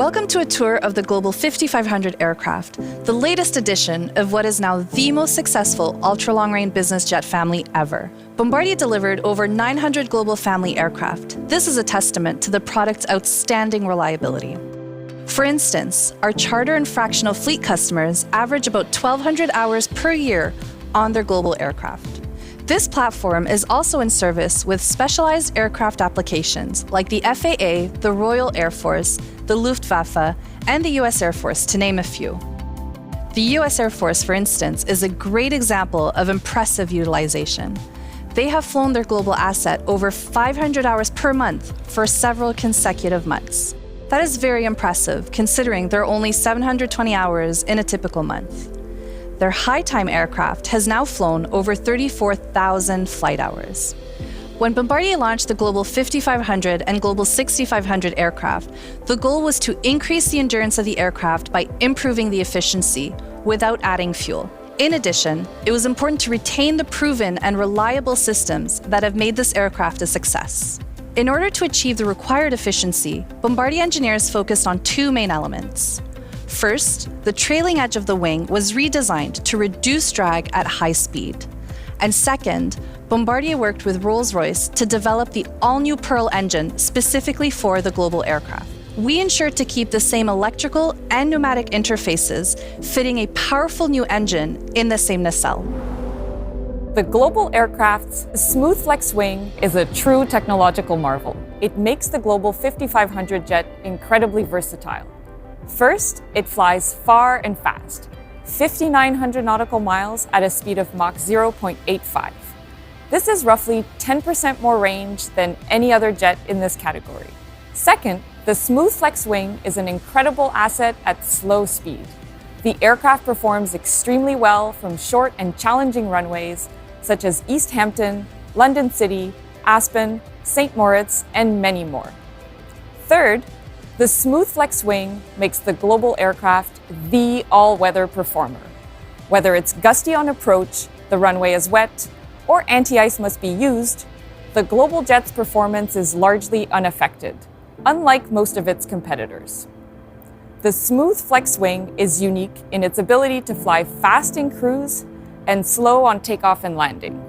Welcome to a tour of the Global 5500 aircraft, the latest edition of what is now the most successful ultra-long-range business jet family ever. Bombardier delivered over 900 Global family aircraft. This is a testament to the product's outstanding reliability. For instance, our charter and fractional fleet customers average about 1,200 hours per year on their Global aircraft. This platform is also in service with specialized aircraft applications like the FAA, the Royal Air Force, the Luftwaffe, and the US Air Force, to name a few. The US Air Force, for instance, is a great example of impressive utilization. They have flown their Global asset over 500 hours per month for several consecutive months. That is very impressive, considering there are only 720 hours in a typical month. Their high-time aircraft has now flown over 34,000 flight hours. When Bombardier launched the Global 5500 and Global 6500 aircraft, the goal was to increase the endurance of the aircraft by improving the efficiency without adding fuel. In addition, it was important to retain the proven and reliable systems that have made this aircraft a success. In order to achieve the required efficiency, Bombardier engineers focused on two main elements. First, the trailing edge of the wing was redesigned to reduce drag at high speed. And second, Bombardier worked with Rolls-Royce to develop the all-new Pearl engine specifically for the Global aircraft. We ensured to keep the same electrical and pneumatic interfaces, fitting a powerful new engine in the same nacelle. The Global aircraft's smooth flex wing is a true technological marvel. It makes the Global 5500 jet incredibly versatile. First, it flies far and fast, 5,900 nautical miles at a speed of Mach 0.85. This is roughly 10% more range than any other jet in this category. Second, the smooth flex wing is an incredible asset at slow speed. The aircraft performs extremely well from short and challenging runways such as East Hampton, London City, Aspen, St. Moritz, and many more. Third, the smooth flex wing makes the Global aircraft the all-weather performer. Whether it's gusty on approach, the runway is wet, or anti-ice must be used, the Global jet's performance is largely unaffected, unlike most of its competitors. The smooth flex wing is unique in its ability to fly fast in cruise and slow on takeoff and landing.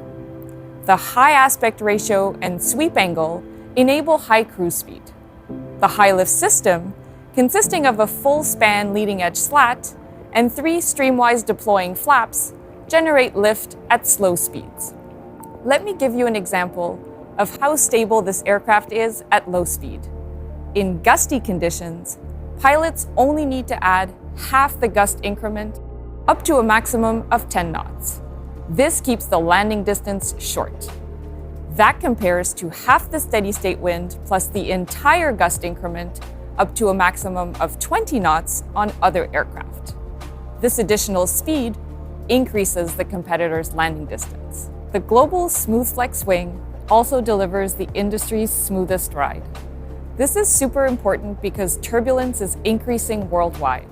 The high aspect ratio and sweep angle enable high cruise speed. The high lift system, consisting of a full span leading edge slat and 3 streamwise deploying flaps, generate lift at slow speeds. Let me give you an example of how stable this aircraft is at low speed. In gusty conditions, pilots only need to add half the gust increment up to a maximum of 10 knots. This keeps the landing distance short. That compares to half the steady state wind plus the entire gust increment up to a maximum of 20 knots on other aircraft. This additional speed increases the competitor's landing distance. The Global Smooth Flex wing also delivers the industry's smoothest ride. This is super important because turbulence is increasing worldwide.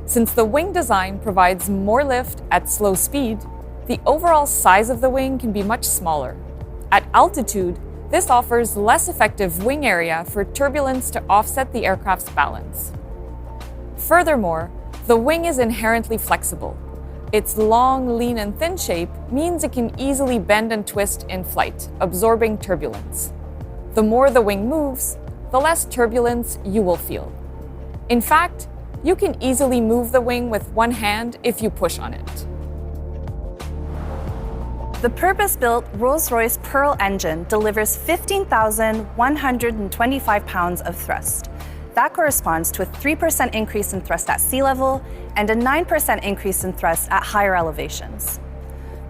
Since the wing design provides more lift at slow speed, the overall size of the wing can be much smaller. At altitude, this offers less effective wing area for turbulence to offset the aircraft's balance. Furthermore, the wing is inherently flexible. Its long, lean, and thin shape means it can easily bend and twist in flight, absorbing turbulence. The more the wing moves, the less turbulence you will feel. In fact, you can easily move the wing with one hand if you push on it. The purpose-built Rolls-Royce Pearl engine delivers 15,125 pounds of thrust. That corresponds to a 3% increase in thrust at sea level and a 9% increase in thrust at higher elevations.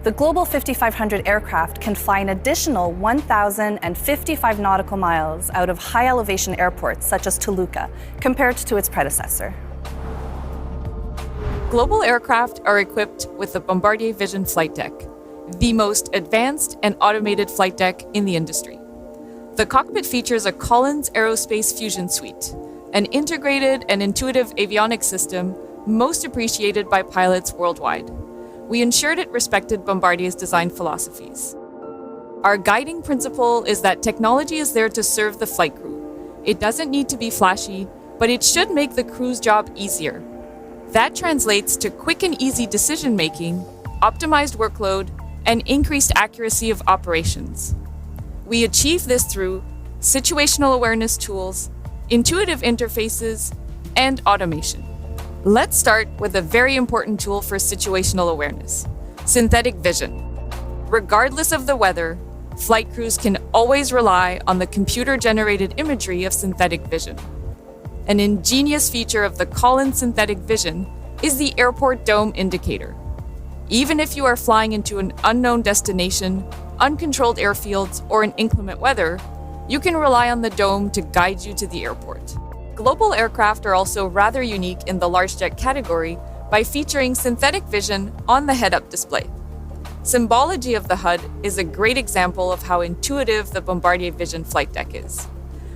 The Global 5500 aircraft can fly an additional 1,055 nautical miles out of high-elevation airports such as Toluca, compared to its predecessor. Global aircraft are equipped with the Bombardier Vision flight deck, the most advanced and automated flight deck in the industry. The cockpit features a Collins Aerospace Fusion Suite, an integrated and intuitive avionics system most appreciated by pilots worldwide. We ensured it respected Bombardier's design philosophies. Our guiding principle is that technology is there to serve the flight crew. It doesn't need to be flashy, but it should make the crew's job easier. That translates to quick and easy decision-making, optimized workload, and increased accuracy of operations. We achieve this through situational awareness tools, intuitive interfaces, and automation. Let's start with a very important tool for situational awareness: synthetic vision. Regardless of the weather, flight crews can always rely on the computer-generated imagery of synthetic vision. An ingenious feature of the Collins synthetic vision is the airport dome indicator. Even if you are flying into an unknown destination, uncontrolled airfields, or in inclement weather, you can rely on the dome to guide you to the airport. Global aircraft are also rather unique in the large jet category by featuring synthetic vision on the head-up display. Symbology of the HUD is a great example of how intuitive the Bombardier Vision flight deck is.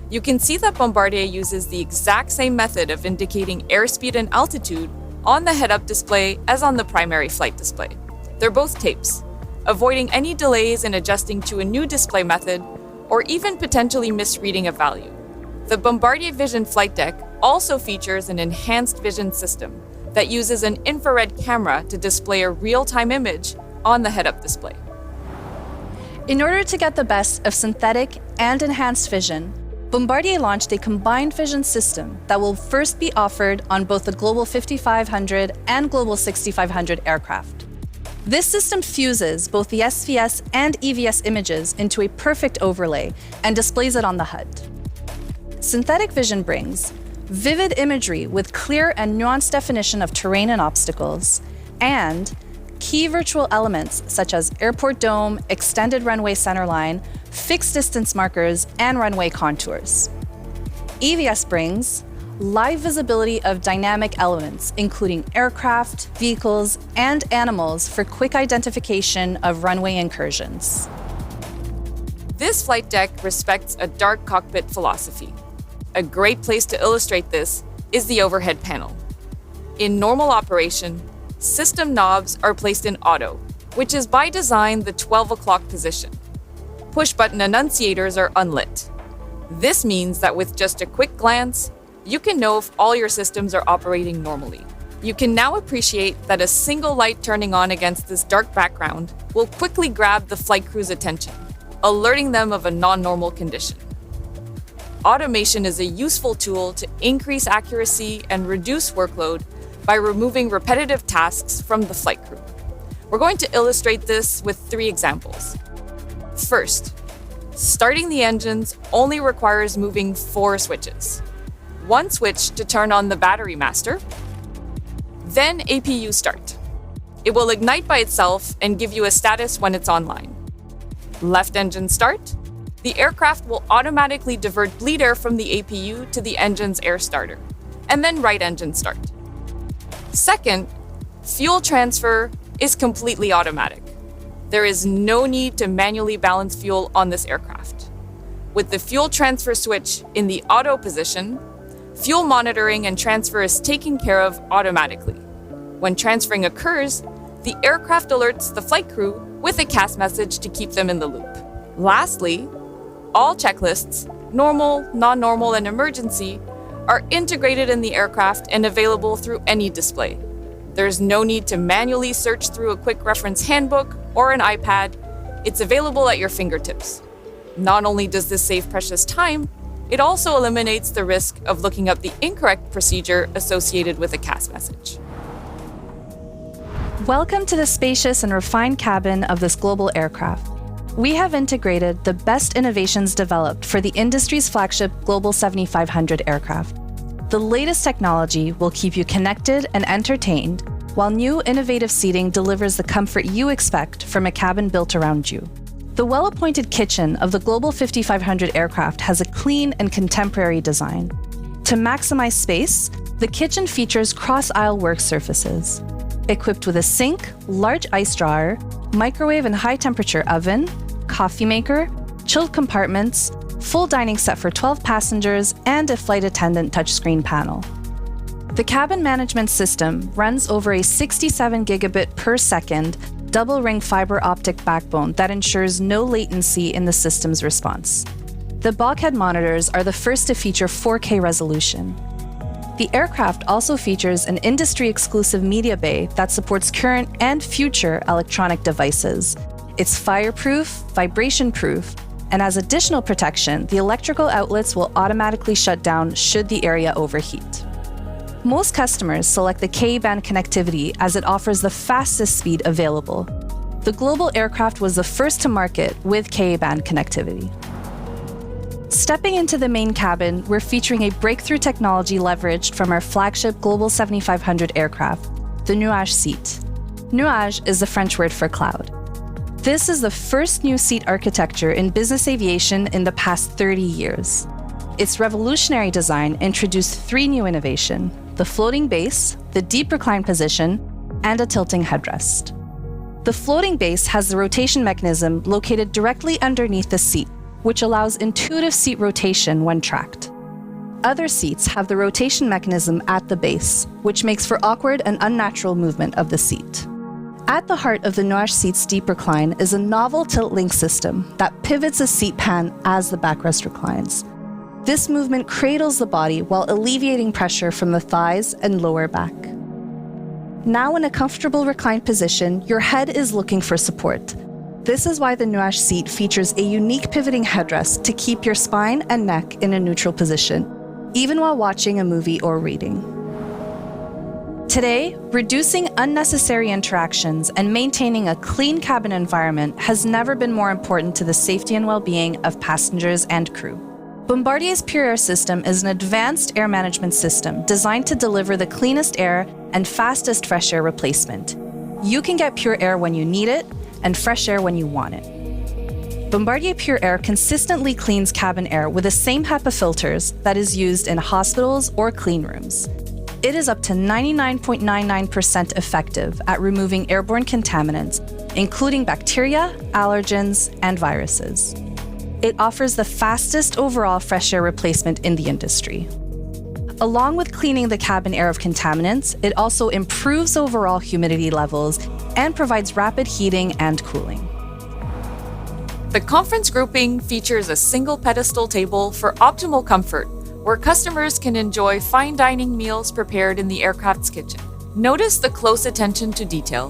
You can see that Bombardier uses the exact same method of indicating airspeed and altitude on the head-up display as on the primary flight display. They're both tapes, avoiding any delays in adjusting to a new display method or even potentially misreading a value. The Bombardier Vision flight deck also features an enhanced vision system that uses an infrared camera to display a real-time image on the head-up display. In order to get the best of synthetic and enhanced vision, Bombardier launched a combined vision system that will first be offered on both the Global 5500 and Global 6500 aircraft. This system fuses both the SVS and EVS images into a perfect overlay and displays it on the HUD. Synthetic vision brings vivid imagery with clear and nuanced definition of terrain and obstacles, and key virtual elements such as airport dome, extended runway centerline, fixed distance markers, and runway contours. EVS brings live visibility of dynamic elements, including aircraft, vehicles, and animals for quick identification of runway incursions. This flight deck respects a dark cockpit philosophy. A great place to illustrate this is the overhead panel. In normal operation, system knobs are placed in auto, which is by design the 12 o'clock position. Push-button annunciators are unlit. This means that with just a quick glance, you can know if all your systems are operating normally. You can now appreciate that a single light turning on against this dark background will quickly grab the flight crew's attention, alerting them of a non-normal condition. Automation is a useful tool to increase accuracy and reduce workload by removing repetitive tasks from the flight crew. We're going to illustrate this with 3 examples. First, starting the engines only requires moving 4 switches. 1 switch to turn on the battery master, then APU start. It will ignite by itself and give you a status when it's online. Left engine start. The aircraft will automatically divert bleed air from the APU to the engine's air starter, and then right engine start. Second, fuel transfer is completely automatic. There is no need to manually balance fuel on this aircraft. With the fuel transfer switch in the auto position, fuel monitoring and transfer is taken care of automatically. When transferring occurs, the aircraft alerts the flight crew with a CAS message to keep them in the loop. Lastly, all checklists, normal, non-normal, and emergency, are integrated in the aircraft and available through any display. There's no need to manually search through a quick reference handbook or an iPad. It's available at your fingertips. Not only does this save precious time, it also eliminates the risk of looking up the incorrect procedure associated with a CAS message. Welcome to the spacious and refined cabin of this global aircraft. We have integrated the best innovations developed for the industry's flagship Global 7500 aircraft. The latest technology will keep you connected and entertained, while new innovative seating delivers the comfort you expect from a cabin built around you. The well-appointed kitchen of the Global 5500 aircraft has a clean and contemporary design. To maximize space, the kitchen features cross-aisle work surfaces. Equipped with a sink, large ice drawer, microwave and high-temperature oven, coffee maker, chilled compartments, full dining set for 12 passengers, and a flight attendant touchscreen panel. The cabin management system runs over a 67 gigabit per second double-ring fiber optic backbone that ensures no latency in the system's response. The bulkhead monitors are the first to feature 4K resolution. The aircraft also features an industry-exclusive media bay that supports current and future electronic devices. It's fireproof, vibration-proof, and as additional protection, the electrical outlets will automatically shut down should the area overheat. Most customers select the Ka-band connectivity as it offers the fastest speed available. The Global aircraft was the first to market with Ka-band connectivity. Stepping into the main cabin, we're featuring a breakthrough technology leveraged from our flagship Global 7500 aircraft, the Nuage seat. Nuage is the French word for cloud. This is the first new seat architecture in business aviation in the past 30 years. Its revolutionary design introduced 3 new innovations: the floating base, the deep recline position, and a tilting headrest. The floating base has the rotation mechanism located directly underneath the seat, which allows intuitive seat rotation when tracked. Other seats have the rotation mechanism at the base, which makes for awkward and unnatural movement of the seat. At the heart of the Nuage seat's deep recline is a novel tilt-link system that pivots a seat pan as the backrest reclines. This movement cradles the body while alleviating pressure from the thighs and lower back. Now in a comfortable reclined position, your head is looking for support. This is why the Nuage seat features a unique pivoting headrest to keep your spine and neck in a neutral position, even while watching a movie or reading. Today, reducing unnecessary interactions and maintaining a clean cabin environment has never been more important to the safety and well-being of passengers and crew. Bombardier's Pure Air system is an advanced air management system designed to deliver the cleanest air and fastest fresh air replacement. You can get pure air when you need it and fresh air when you want it. Bombardier Pure Air consistently cleans cabin air with the same HEPA filters that is used in hospitals or clean rooms. It is up to 99.99% effective at removing airborne contaminants, including bacteria, allergens, and viruses. It offers the fastest overall fresh air replacement in the industry. Along with cleaning the cabin air of contaminants, it also improves overall humidity levels and provides rapid heating and cooling. The conference grouping features a single pedestal table for optimal comfort, where customers can enjoy fine dining meals prepared in the aircraft's kitchen. Notice the close attention to detail.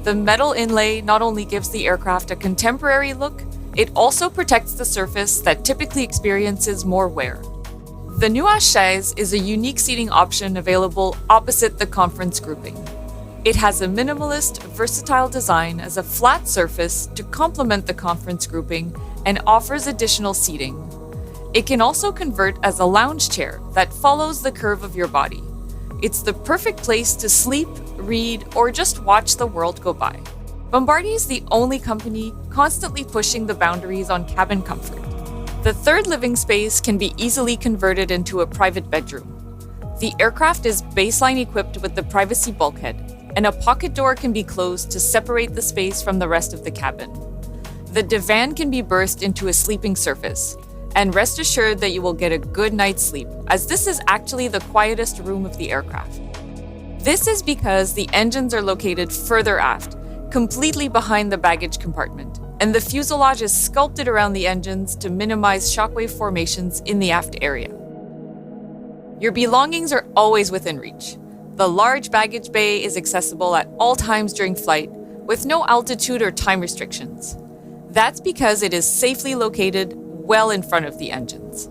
The metal inlay not only gives the aircraft a contemporary look, it also protects the surface that typically experiences more wear. The Nuage chaise is a unique seating option available opposite the conference grouping. It has a minimalist, versatile design as a flat surface to complement the conference grouping and offers additional seating. It can also convert as a lounge chair that follows the curve of your body. It's the perfect place to sleep, read, or just watch the world go by. Bombardier is the only company constantly pushing the boundaries on cabin comfort. The third living space can be easily converted into a private bedroom. The aircraft is baseline equipped with the privacy bulkhead, and a pocket door can be closed to separate the space from the rest of the cabin. The divan can be burst into a sleeping surface, and rest assured that you will get a good night's sleep, as this is actually the quietest room of the aircraft. This is because the engines are located further aft, completely behind the baggage compartment, and the fuselage is sculpted around the engines to minimize shockwave formations in the aft area. Your belongings are always within reach. The large baggage bay is accessible at all times during flight, with no altitude or time restrictions. That's because it is safely located well in front of the engines.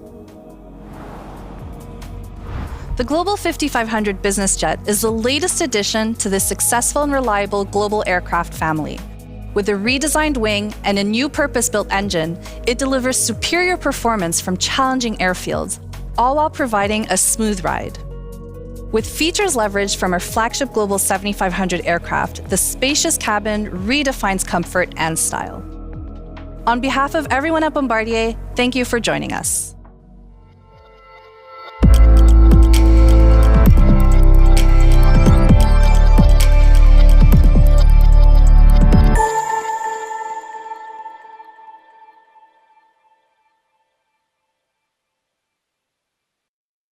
The Global 5500 business jet is the latest addition to the successful and reliable Global aircraft family. With a redesigned wing and a new purpose-built engine, it delivers superior performance from challenging airfields, all while providing a smooth ride. With features leveraged from our flagship Global 7500 aircraft, the spacious cabin redefines comfort and style. On behalf of everyone at Bombardier, thank you for joining us.